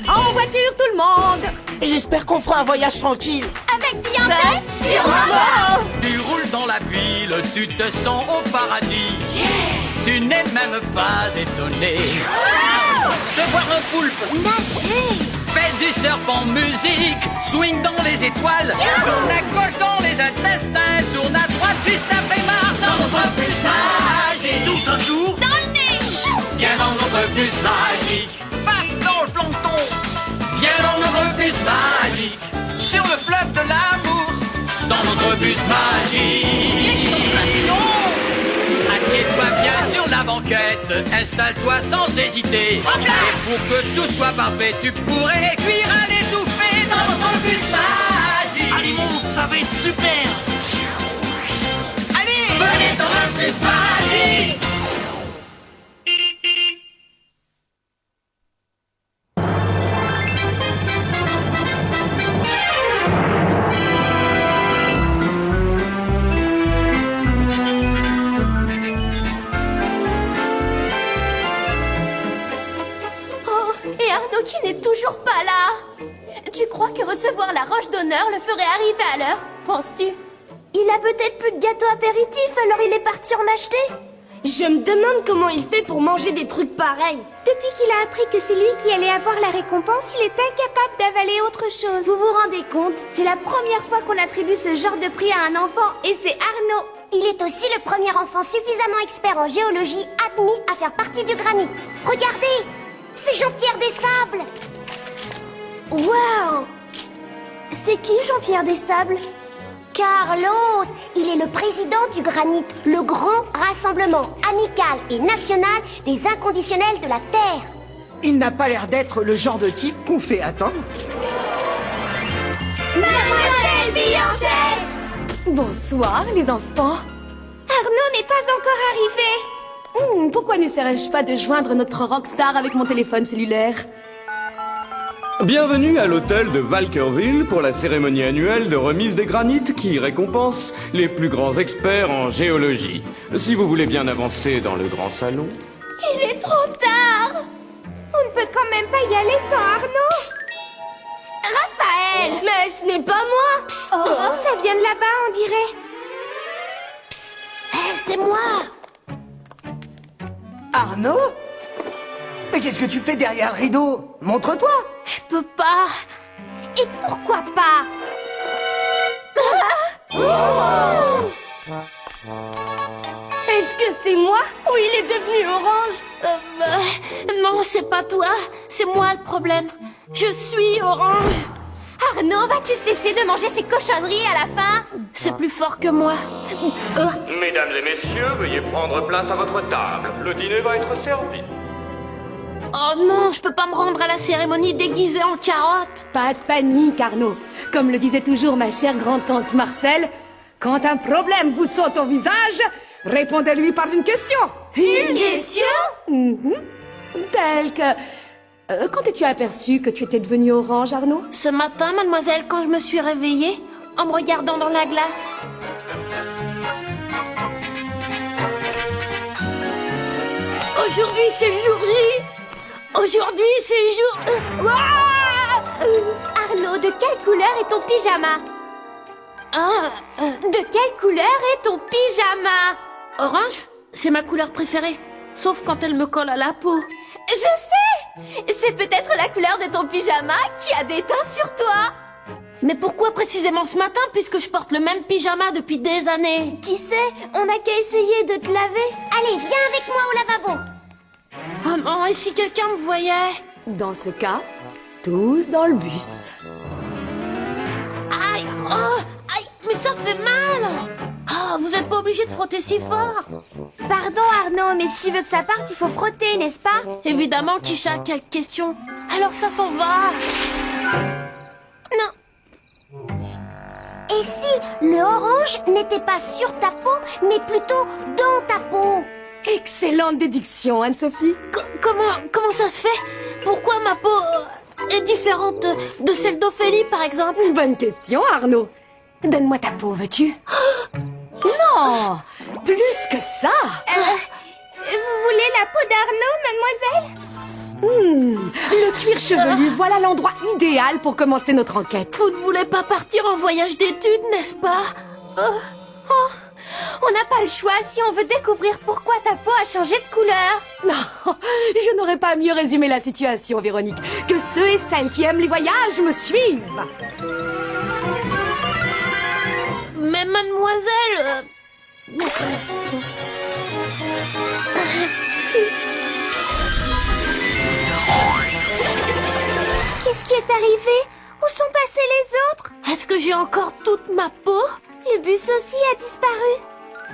En voiture, tout le monde! J'espère qu'on fera un voyage tranquille. Avec Beyoncé? Sûrement! Tu roules dans la ville, tu te sens au paradis. Tu n'es même pas étonné de voir un poulpe Nager! fait du surf en musique, swing dans les étoiles, tourne à gauche dans les intestins, tourne à droite juste après Mars dans notre bus magique. Tout un jour Dans le nez! viens dans notre bus magique. Paf dans le plancton, viens dans notre bus magique. Sur le fleuve de l'amour, dans notre bus magique. Quelle sensation! Assieds-toi bien sur la banquette, installe-toi sans hésiter. Et pour que tout soit parfait, tu pourrais cuire à l'étouffer dans notre bus magique. Allez, monte, ça va être super! Allez, venez dans le bus magique. Oh, et Arnaud qui n'est toujours pas là. Tu crois que recevoir la roche d'honneur le ferait arriver à l'heure, penses-tu? Il a peut-être plus de gâteau apéritif, alors il est parti en acheter. Je me demande comment il fait pour manger des trucs pareils. Depuis qu'il a appris que c'est lui qui allait avoir la récompense, il est incapable d'avaler autre chose. Vous vous rendez compte? C'est la première fois qu'on attribue ce genre de prix à un enfant, et c'est Arnaud. Il est aussi le premier enfant suffisamment expert en géologie admis à faire partie du granit. Regardez, c'est Jean-Pierre Dessables. Waouh! C'est qui Jean-Pierre Dessables? Carlos, il est le président du granit, le grand rassemblement amical et national des inconditionnels de la Terre. Il n'a pas l'air d'être le genre de type qu'on fait attendre. Mademoiselle Beyoncé! Bonsoir, les enfants. Arnaud n'est pas encore arrivé. Pourquoi n'essaierais-je pas de joindre notre rockstar avec mon téléphone cellulaire? Bienvenue à l'hôtel de Valkerville pour la cérémonie annuelle de remise des granites qui récompense les plus grands experts en géologie. Si vous voulez bien avancer dans le grand salon. Il est trop tard! On ne peut quand même pas y aller sans Arnaud. Raphaël! Mais ce n'est pas moi! Oh, ça vient de là-bas, on dirait. C'est moi! Arnaud? Mais qu'est-ce que tu fais derrière le rideau? Montre-toi! Je peux pas! Et pourquoi pas? Est-ce que c'est moi ou il est devenu orange? Non, c'est pas toi, c'est moi le problème. Je suis orange. Arnaud, vas-tu cesser de manger ces cochonneries à la fin? C'est plus fort que moi. Mesdames et messieurs, veuillez prendre place à votre table. Le dîner va être servi. Oh non, je peux pas me rendre à la cérémonie déguisée en carotte. Pas de panique, Arnaud. Comme le disait toujours ma chère grand-tante Marcel, quand un problème vous saute au visage, répondez-lui par une question. Une question? Telle que... quand es-tu aperçu que tu étais devenu orange, Arnaud? Ce matin, mademoiselle, quand je me suis réveillée, en me regardant dans la glace. Aujourd'hui, c'est jour J. Aujourd'hui, c'est jour... Arnaud, de quelle couleur est ton pyjama? De quelle couleur est ton pyjama? Orange? C'est ma couleur préférée. Sauf quand elle me colle à la peau. Je sais! C'est peut-être la couleur de ton pyjama qui a des teints sur toi. Mais pourquoi précisément ce matin puisque je porte le même pyjama depuis des années? Qui sait? On n'a qu'à essayer de te laver. Allez, viens avec moi au lavabo. Oh non, et si quelqu'un me voyait? Dans ce cas, tous dans le bus. Aïe! Oh! Aïe! Mais ça fait mal! Oh, vous êtes pas obligé de frotter si fort! Pardon Arnaud, mais si tu veux que ça parte, il faut frotter, n'est-ce pas? Évidemment, Kisha, quelle question! Alors ça s'en va! Non! Et si le orange n'était pas sur ta peau, mais plutôt dans ta peau? Excellente déduction, Anne-Sophie. Comment ça se fait? Pourquoi ma peau est différente de celle d'Ophélie, par exemple? Bonne question, Arnaud. Donne-moi ta peau, veux-tu? Non! Plus que ça! Vous voulez la peau d'Arnaud, mademoiselle? Le cuir chevelu, voilà l'endroit idéal pour commencer notre enquête. Vous ne voulez pas partir en voyage d'études, n'est-ce pas? On n'a pas le choix si on veut découvrir pourquoi ta peau a changé de couleur. Non, je n'aurais pas mieux résumé la situation, Véronique, que ceux et celles qui aiment les voyages me suivent. Mais mademoiselle... Qu'est-ce qui est arrivé? Où sont passés les autres? Est-ce que j'ai encore toute ma peau? Le bus aussi a disparu.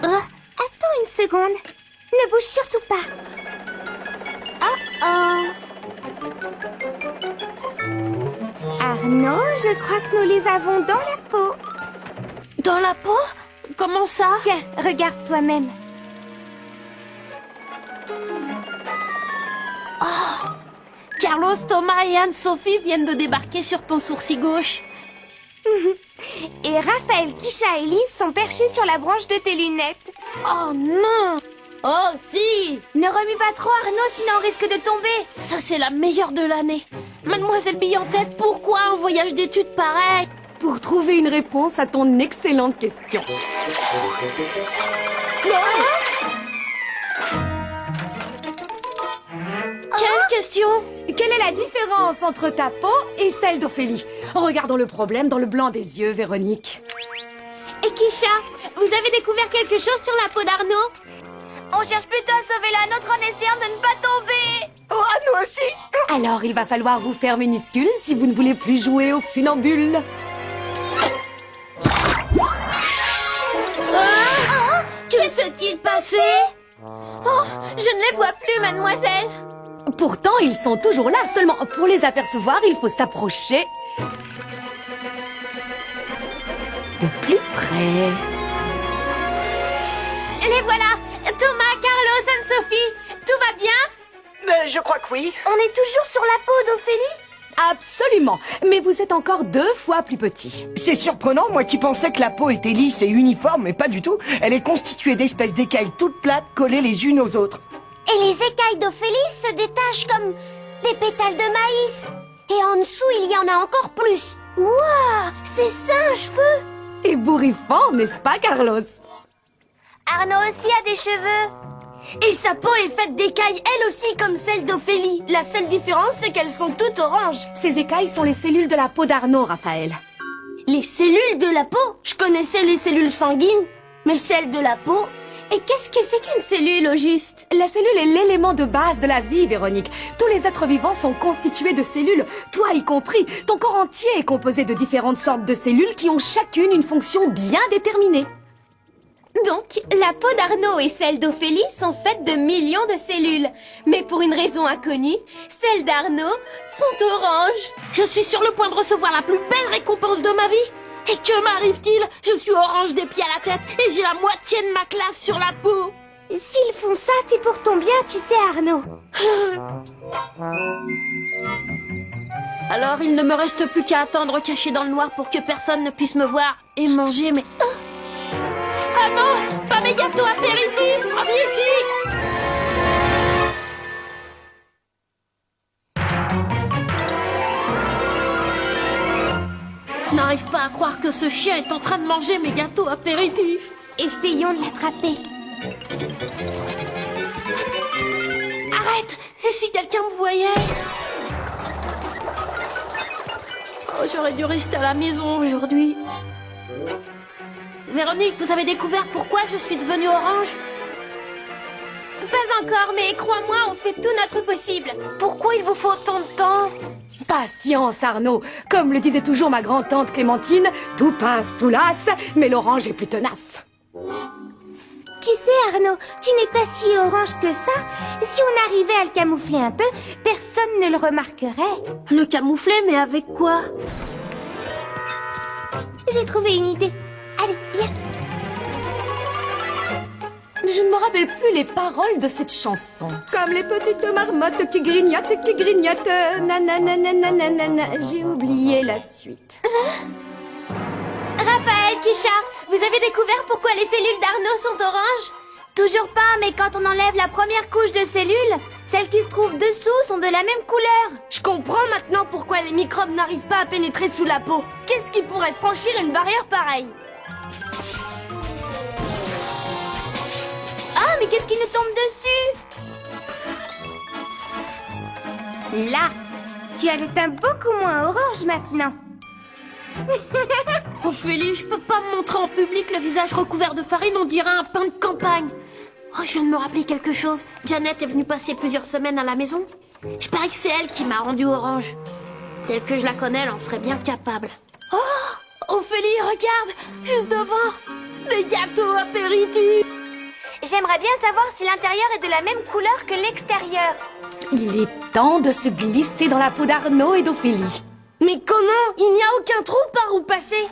Attends une seconde. Ne bouge surtout pas. Arnaud, je crois que nous les avons dans la peau. Dans la peau? Comment ça? Tiens, regarde toi-même. Carlos, Thomas et Anne-Sophie viennent de débarquer sur ton sourcil gauche. Et Raphaël, Kisha et Lise sont perchés sur la branche de tes lunettes. Oh non! Oh si! Ne remue pas trop Arnaud, sinon on risque de tomber. Ça, c'est la meilleure de l'année. Mademoiselle Bille en tête, pourquoi un voyage d'études pareil? Pour trouver une réponse à ton excellente question. Quelle question? Quelle est la différence entre ta peau et celle d'Ophélie? Regardons le problème dans le blanc des yeux, Véronique. Et Kisha, vous avez découvert quelque chose sur la peau d'Arnaud? On cherche plutôt à sauver la nôtre en essayant de ne pas tomber. Oh, nous aussi. Alors il va falloir vous faire minuscule si vous ne voulez plus jouer au funambule. Que s'est-il passé? Oh, je ne les vois plus, mademoiselle. Pourtant, ils sont toujours là. Seulement, pour les apercevoir, il faut s'approcher de plus près. Les voilà. Thomas, Carlos, Anne-Sophie, tout va bien? Ben, je crois que oui. On est toujours sur la peau d'Ophélie? Absolument. Mais vous êtes encore 2 fois plus petit. C'est surprenant, moi qui pensais que la peau était lisse et uniforme, mais pas du tout. Elle est constituée d'espèces d'écailles toutes plates collées les unes aux autres. Et les écailles d'Ophélie se détachent comme des pétales de maïs. Et en dessous, il y en a encore plus. Waouh, c'est ça un cheveu? Ébouriffant, n'est-ce pas, Carlos? Arnaud aussi a des cheveux. Et sa peau est faite d'écailles, elle aussi, comme celle d'Ophélie. La seule différence, c'est qu'elles sont toutes oranges. Ces écailles sont les cellules de la peau d'Arnaud, Raphaël. Les cellules de la peau? Je connaissais les cellules sanguines, mais celles de la peau... Et qu'est-ce que c'est qu'une cellule, au juste? La cellule est l'élément de base de la vie, Véronique. Tous les êtres vivants sont constitués de cellules, toi y compris. Ton corps entier est composé de différentes sortes de cellules qui ont chacune une fonction bien déterminée. Donc, la peau d'Arnaud et celle d'Ophélie sont faites de millions de cellules. Mais pour une raison inconnue, celles d'Arnaud sont oranges. Je suis sur le point de recevoir la plus belle récompense de ma vie. Et que m'arrive-t-il? Je suis orange des pieds à la tête et j'ai la moitié de ma classe sur la peau. S'ils font ça, c'est pour ton bien, tu sais, Arnaud. Alors il ne me reste plus qu'à attendre caché dans le noir pour que personne ne puisse me voir et manger mes... Ah non, pas mes gâteaux apéritifs, reviens ici. N'arrive pas à croire que ce chien est en train de manger mes gâteaux apéritifs. Essayons de l'attraper. Arrête! Et si quelqu'un me voyait? Oh, j'aurais dû rester à la maison aujourd'hui. Véronique, vous avez découvert pourquoi je suis devenue orange? Pas encore, mais crois-moi, on fait tout notre possible. Pourquoi il vous faut autant de temps? Patience, Arnaud. Comme le disait toujours ma grand-tante Clémentine, tout pince, tout lasse, mais l'orange est plus tenace. Tu sais, Arnaud, tu n'es pas si orange que ça. Si on arrivait à le camoufler un peu, personne ne le remarquerait. Le camoufler, mais avec quoi? J'ai trouvé une idée. Allez, viens. Je ne me rappelle plus les paroles de cette chanson. Comme les petites marmottes qui grignotent, nanananananana. J'ai oublié la suite. Raphaël, Kisha, vous avez découvert pourquoi les cellules d'Arnaud sont oranges? Toujours pas, mais quand on enlève la première couche de cellules, Celles qui se trouvent dessous sont de la même couleur. Je comprends maintenant pourquoi les microbes n'arrivent pas à pénétrer sous la peau. Qu'est-ce qui pourrait franchir une barrière pareille? Ah, mais qu'est-ce qui nous tombe dessus? Là, tu as le teint beaucoup moins orange maintenant. Ophélie, je peux pas me montrer en public le visage recouvert de farine, on dirait un pain de campagne. Oh, je viens de me rappeler quelque chose. Janet est venue passer plusieurs semaines à la maison. Je parie que c'est elle qui m'a rendu orange. Telle que je la connais, elle en serait bien capable. Oh, Ophélie, regarde, juste devant, des gâteaux apéritifs. J'aimerais bien savoir si l'intérieur est de la même couleur que l'extérieur. Il est temps de se glisser dans la peau d'Arnaud et d'Ophélie. Mais comment? Il n'y a aucun trou par où passer.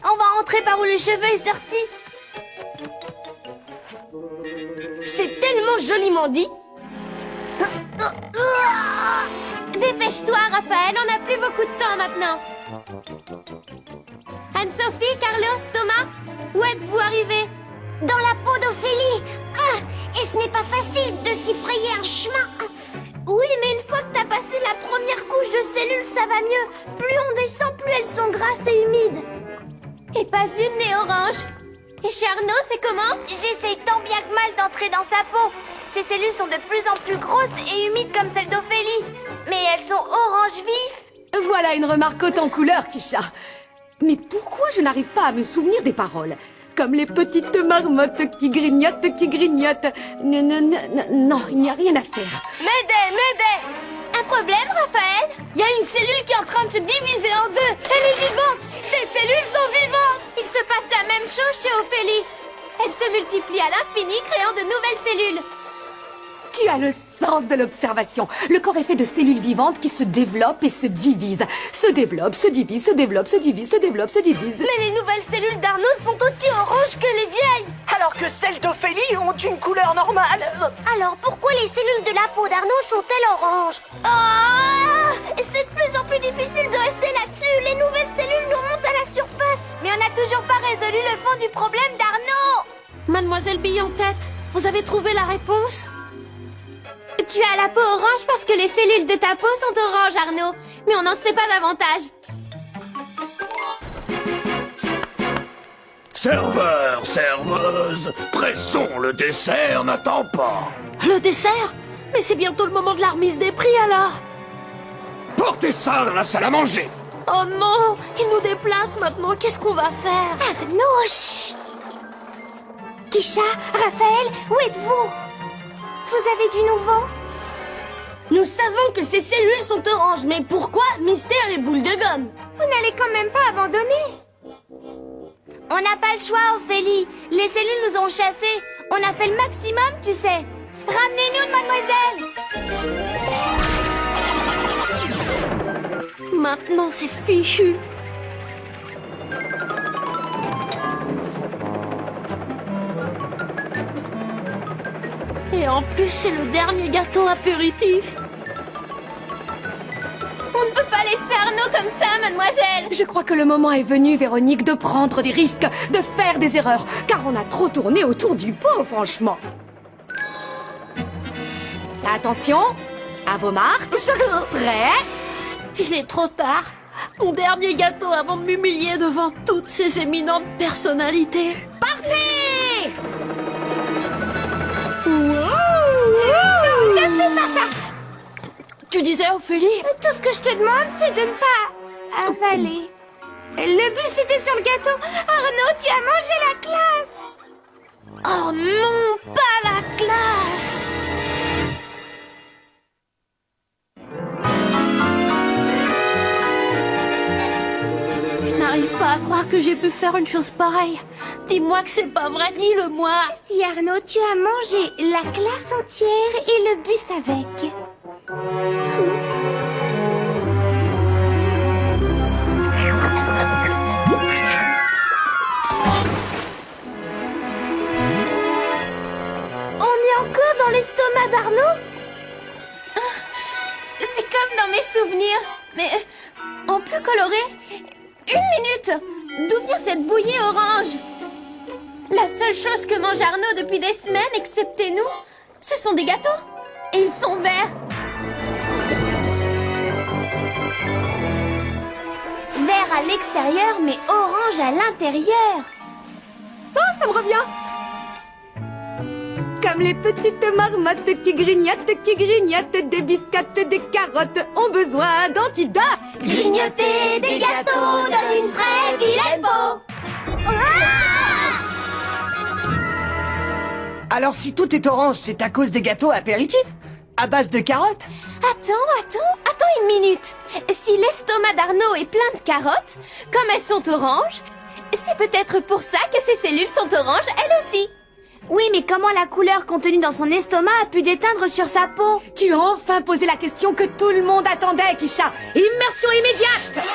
On va entrer par où le cheveu est sorti. C'est tellement joliment dit. Dépêche-toi, Raphaël, on n'a plus beaucoup de temps maintenant. Anne-Sophie, Carlos, Thomas, où êtes-vous arrivés? Dans la peau d'Ophélie. Ah, et ce n'est pas facile de s'y frayer un chemin. Oui, mais une fois que t'as passé la première couche de cellules, ça va mieux. Plus on descend, plus elles sont grasses et humides. Et pas une n'est orange. Et chez Arnaud, c'est comment? J'essaye tant bien que mal d'entrer dans sa peau. Ses cellules sont de plus en plus grosses et humides comme celles d'Ophélie. Mais elles sont orange vif. Voilà une remarque haute en couleur, Kisha. Mais pourquoi je n'arrive pas à me souvenir des paroles? Comme les petites marmottes qui grignotent, qui grignotent. Non, il n'y a rien à faire. M'aidez! Un problème, Raphaël? Il y a une cellule qui est en train de se diviser en deux. Elle est vivante. Ces cellules sont vivantes. Il se passe la même chose chez Ophélie. Elles se multiplient à l'infini, créant de nouvelles cellules. Tu as le sens de l'observation. Le corps est fait de cellules vivantes qui se développent et se divisent. Se développent, se divisent, se développent, se divisent, se développent, se divisent. Mais les nouvelles cellules d'Arnaud sont aussi oranges que les vieilles. Alors que celles d'Ophélie ont une couleur normale. Alors pourquoi les cellules de la peau d'Arnaud sont-elles oranges? Ah, c'est de plus en plus difficile de rester là-dessus. Les nouvelles cellules nous remontent à la surface. Mais on n'a toujours pas résolu le fond du problème d'Arnaud. Mademoiselle Bille en tête, vous avez trouvé la réponse? Tu as la peau orange parce que les cellules de ta peau sont oranges, Arnaud. Mais on n'en sait pas davantage. Serveur, serveuse, pressons, le dessert n'attend pas. Le dessert? Mais c'est bientôt le moment de la remise des prix, alors. Portez ça dans la salle à manger. Oh non, il nous déplace maintenant. Qu'est-ce qu'on va faire? Arnaud, chut. Kisha, Raphaël, où êtes-vous? Vous avez du nouveau? Nous savons que ces cellules sont oranges, mais pourquoi mystère et boule de gomme? Vous n'allez quand même pas abandonner. On n'a pas le choix, Ophélie. Les cellules nous ont chassés. On a fait le maximum, tu sais. Ramenez-nous, mademoiselle. Maintenant, c'est fichu. Et en plus, c'est le dernier gâteau apéritif. On ne peut pas laisser Arnaud comme ça, mademoiselle. Je crois que le moment est venu, Véronique, de prendre des risques, de faire des erreurs, car on a trop tourné autour du pot, franchement. Attention, à vos marques. Prêt? Il est trop tard. Mon dernier gâteau avant de m'humilier devant toutes ces éminentes personnalités. Partez! Ne fais pas ça. Tu disais, Ophélie? Tout ce que je te demande, c'est de ne pas avaler. Le but, c'était sur le gâteau. Arnaud, tu as mangé la classe. Oh non, pas la classe. Je n'arrive pas à croire que j'ai pu faire une chose pareille. Dis-moi que c'est pas vrai, dis-le-moi. Si Arnaud, tu as mangé la classe entière et le bus avec. On est encore dans l'estomac d'Arnaud? C'est comme dans mes souvenirs, mais en plus coloré. Une minute! D'où vient cette bouillie orange? La seule chose que mange Arnaud depuis des semaines, excepté nous, ce sont des gâteaux. Et ils sont verts. Vert à l'extérieur, mais orange à l'intérieur. Oh, ça me revient. Comme les petites marmottes qui grignotent, des biscottes, des carottes ont besoin d'antidotes. Grignoter des gâteaux donne une très vilaine peau. Alors si tout est orange, c'est à cause des gâteaux apéritifs? À base de carottes? Attends une minute. Si l'estomac d'Arnaud est plein de carottes, comme elles sont oranges, c'est peut-être pour ça que ses cellules sont oranges, elles aussi. Oui, mais comment la couleur contenue dans son estomac a pu déteindre sur sa peau? Tu as enfin posé la question que tout le monde attendait, Kisha. Immersion immédiate.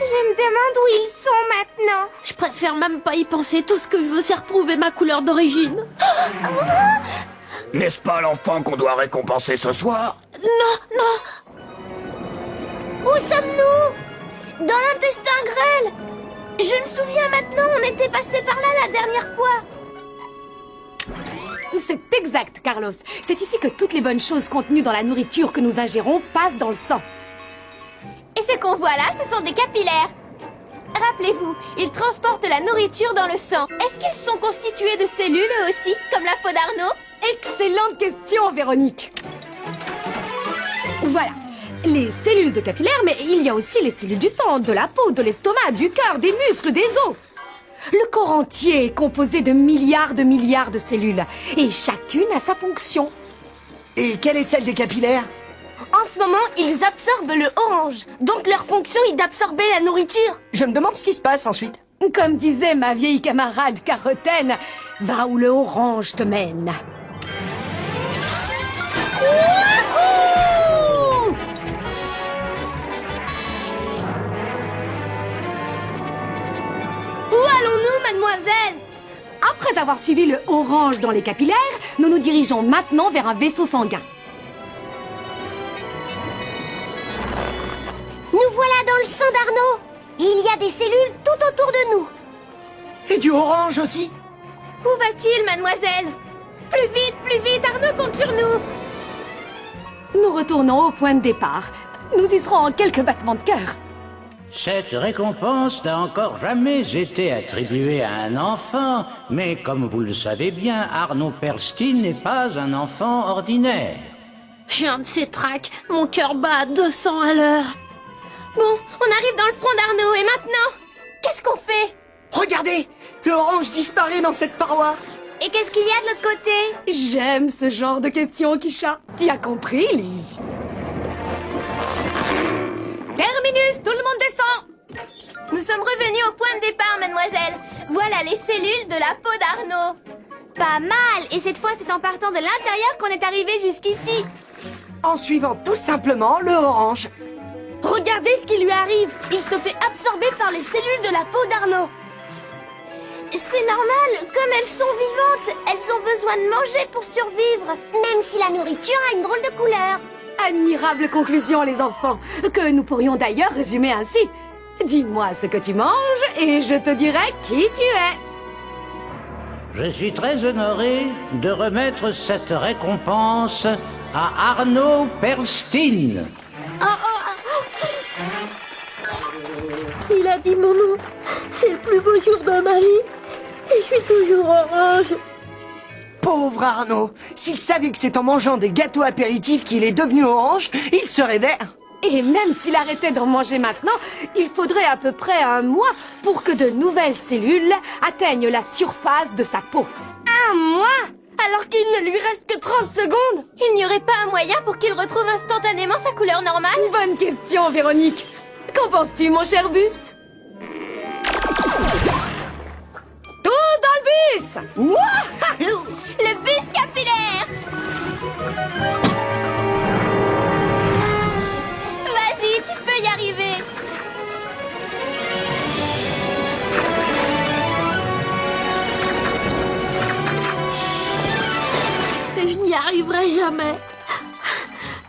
Je me demande où ils sont maintenant. Je préfère même pas y penser. Tout ce que je veux, c'est retrouver ma couleur d'origine. N'est-ce pas l'enfant qu'on doit récompenser ce soir? Non. Où sommes-nous? Dans l'intestin grêle. Je me souviens maintenant, on était passé par là la dernière fois. C'est exact, Carlos. C'est ici que toutes les bonnes choses contenues dans la nourriture que nous ingérons passent dans le sang. Et ce qu'on voit là, ce sont des capillaires. Rappelez-vous, ils transportent la nourriture dans le sang. Est-ce qu'ils sont constitués de cellules eux aussi, comme la peau d'Arnaud? Excellente question, Véronique. Voilà. Les cellules de capillaires, mais il y a aussi les cellules du sang, de la peau, de l'estomac, du cœur, des muscles, des os. Le corps entier est composé de milliards de cellules. Et chacune a sa fonction. Et quelle est celle des capillaires? En ce moment, ils absorbent le orange. Donc leur fonction est d'absorber la nourriture. Je me demande ce qui se passe ensuite. Comme disait ma vieille camarade Carotène, va où le orange te mène. Où allons-nous, mademoiselle? Après avoir suivi le orange dans les capillaires, nous nous dirigeons maintenant vers un vaisseau sanguin. Nous voilà dans le sang d'Arnaud. Il y a des cellules tout autour de nous. Et du orange aussi? Où va-t-il, mademoiselle? Plus vite, Arnaud compte sur nous. Nous retournons au point de départ. Nous y serons en quelques battements de cœur. Cette récompense n'a encore jamais été attribuée à un enfant, mais comme vous le savez bien, Arnaud Perlstein n'est pas un enfant ordinaire. J'ai un de ces tracts, mon cœur bat à 200 à l'heure. Bon, on arrive dans le front d'Arnaud, et maintenant? Qu'est-ce qu'on fait? Regardez! Le orange disparaît dans cette paroi. Et qu'est-ce qu'il y a de l'autre côté? J'aime ce genre de questions, Kisha. Tu as compris, Lise? Terminus, tout le monde descend! Nous sommes revenus au point de départ, mademoiselle. Voilà les cellules de la peau d'Arnaud. Pas mal. Et cette fois, c'est en partant de l'intérieur qu'on est arrivé jusqu'ici. En suivant tout simplement le orange. Regardez ce qui lui arrive. Il se fait absorber par les cellules de la peau d'Arnaud. C'est normal, comme elles sont vivantes, elles ont besoin de manger pour survivre. Même si la nourriture a une drôle de couleur. Admirable conclusion, les enfants, que nous pourrions d'ailleurs résumer ainsi. Dis-moi ce que tu manges et je te dirai qui tu es. Je suis très honoré de remettre cette récompense à Arnaud Perlstein. Il a dit mon nom. C'est le plus beau jour de ma vie. Et je suis toujours orange. Pauvre Arnaud! S'il savait que c'est en mangeant des gâteaux apéritifs qu'il est devenu orange, il serait vert. Et même s'il arrêtait d'en manger maintenant, il faudrait à peu près un mois pour que de nouvelles cellules atteignent la surface de sa peau. Un mois? Alors qu'il ne lui reste que 30 secondes? Il n'y aurait pas un moyen pour qu'il retrouve instantanément sa couleur normale? Bonne question, Véronique. Qu'en penses-tu, mon cher bus? Tous dans le bus! Wouahou! Le bus capillaire! Vas-y, tu peux y arriver! Je n'y arriverai jamais.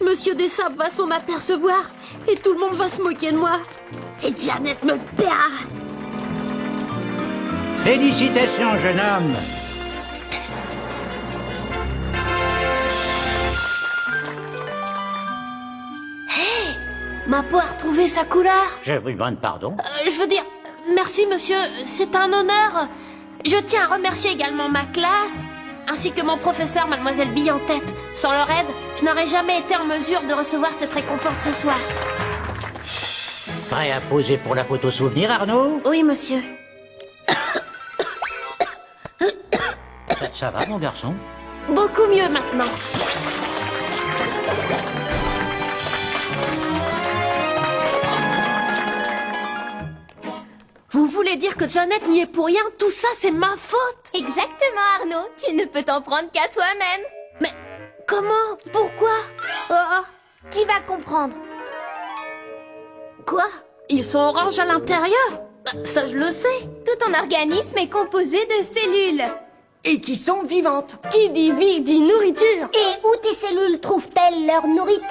Monsieur Dessables va s'en apercevoir et tout le monde va se moquer de moi. Et Janet me paiera. Félicitations, jeune homme. Ma peau a retrouvé sa couleur. Je vous demande pardon. Je veux dire, merci monsieur, c'est un honneur. Je tiens à remercier également ma classe, ainsi que mon professeur, mademoiselle Bille-en-Tête. Sans leur aide, je n'aurais jamais été en mesure de recevoir cette récompense ce soir. Prêt à poser pour la photo souvenir, Arnaud? Oui, monsieur. Ça va, mon garçon? Beaucoup mieux maintenant. Vous voulez dire que Janet n'y est pour rien? Tout ça, c'est ma faute? Exactement, Arnaud. Tu ne peux t'en prendre qu'à toi-même. Mais comment? Pourquoi? Tu vas comprendre. Quoi? Ils sont oranges à l'intérieur? Ça, je le sais. Tout ton organisme est composé de cellules. Et qui sont vivantes. Qui dit vie dit nourriture. Et où tes cellules trouvent-elles leur nourriture?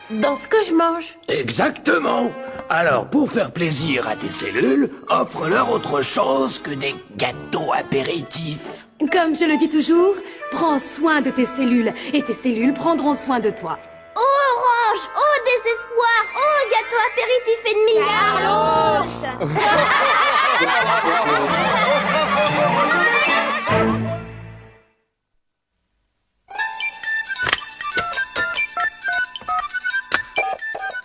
Dans ce que je mange. Exactement. Alors, pour faire plaisir à tes cellules, offre-leur autre chose que des gâteaux apéritifs. Comme je le dis toujours, prends soin de tes cellules et tes cellules prendront soin de toi. Oh orange, oh désespoir, oh gâteau apéritif ennemi.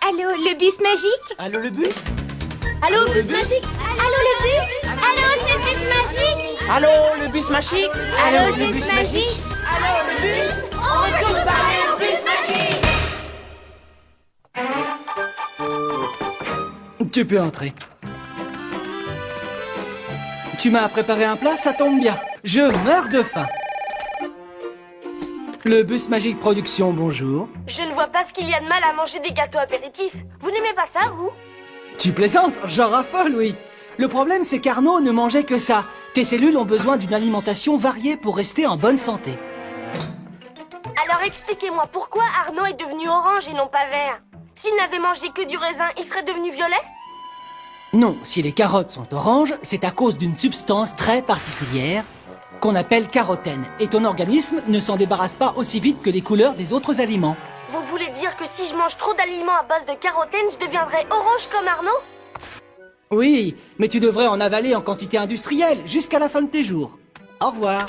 Allô, le bus magique? Allô, le bus? Allô, bus magique? Allô, le bus? Allô, c'est le bus magique? Allô, le bus magique? Allô, le bus magique? Allô, le bus? On veut tous parler au bus magique! Tu peux entrer. Tu m'as préparé un plat, ça tombe bien. Je meurs de faim. Le bus magique production, bonjour. Je ne vois pas ce qu'il y a de mal à manger des gâteaux apéritifs. Vous n'aimez pas ça, vous? Tu plaisantes? J'en raffole, oui. Le problème, c'est qu'Arnaud ne mangeait que ça. Tes cellules ont besoin d'une alimentation variée pour rester en bonne santé. Alors expliquez-moi pourquoi Arnaud est devenu orange et non pas vert. S'il n'avait mangé que du raisin, il serait devenu violet? Non, si les carottes sont oranges, c'est à cause d'une substance très particulière qu'on appelle carotène. Et ton organisme ne s'en débarrasse pas aussi vite que les couleurs des autres aliments. Vous voulez dire que si je mange trop d'aliments à base de carotène, je deviendrai orange comme Arnaud? Oui, mais tu devrais en avaler en quantité industrielle jusqu'à la fin de tes jours. Au revoir.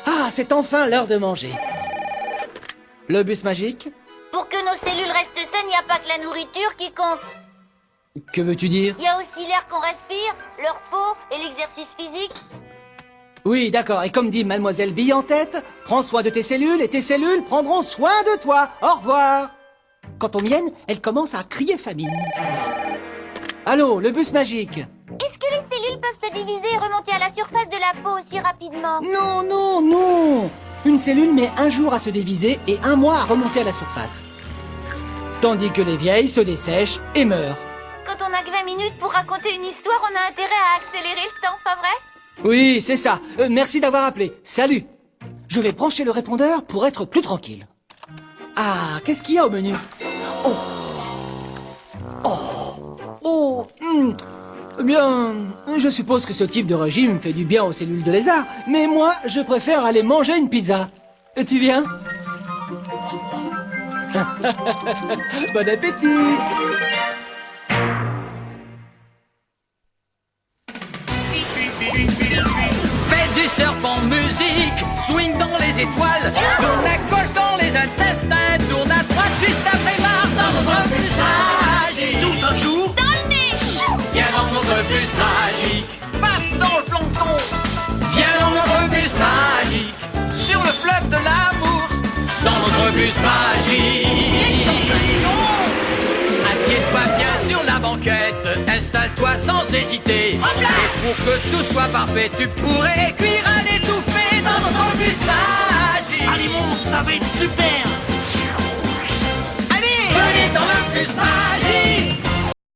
Ah, c'est enfin l'heure de manger. Le bus magique? Pour que nos cellules restent saines, il n'y a pas que la nourriture qui compte. Que veux-tu dire? Il y a aussi l'air qu'on respire, leur peau et l'exercice physique. Oui, d'accord, et comme dit mademoiselle Bille-en-Tête, prends soin de tes cellules et tes cellules prendront soin de toi. Au revoir. Quant aux miennes, elles commencent à crier famine. Allô, le bus magique? Est-ce que les cellules peuvent se diviser et remonter à la surface de la peau aussi rapidement? Non, non, non. Une cellule met 1 jour à se diviser et 1 mois à remonter à la surface. Tandis que les vieilles se dessèchent et meurent. Quand on a que 20 minutes pour raconter une histoire, on a intérêt à accélérer le temps, pas vrai? Oui, c'est ça. Merci d'avoir appelé. Salut. Je vais brancher le répondeur pour être plus tranquille. Ah, qu'est-ce qu'il y a au menu? Eh bien, je suppose que ce type de régime fait du bien aux cellules de lézard, mais moi, je préfère aller manger une pizza. Tu viens? Bon appétit! Fais du serpent musique, swing dans les étoiles, tourne à gauche dans les intestins, tourne à droite juste après Mars dans notre bus magique. Tout un jour, Dans le nez! viens dans notre bus magique. Paf dans le plancton, viens dans notre bus magique. Sur le fleuve de l'amour, dans notre bus magique. Quelle sensation! Assieds-toi bien sur la banquette, installe-toi sans hésiter. Et pour que tout soit parfait, tu pourrais cuire à l'étouffée dans notre bus magique. Allez monte, ça va être super. Allez, venez dans le bus magique.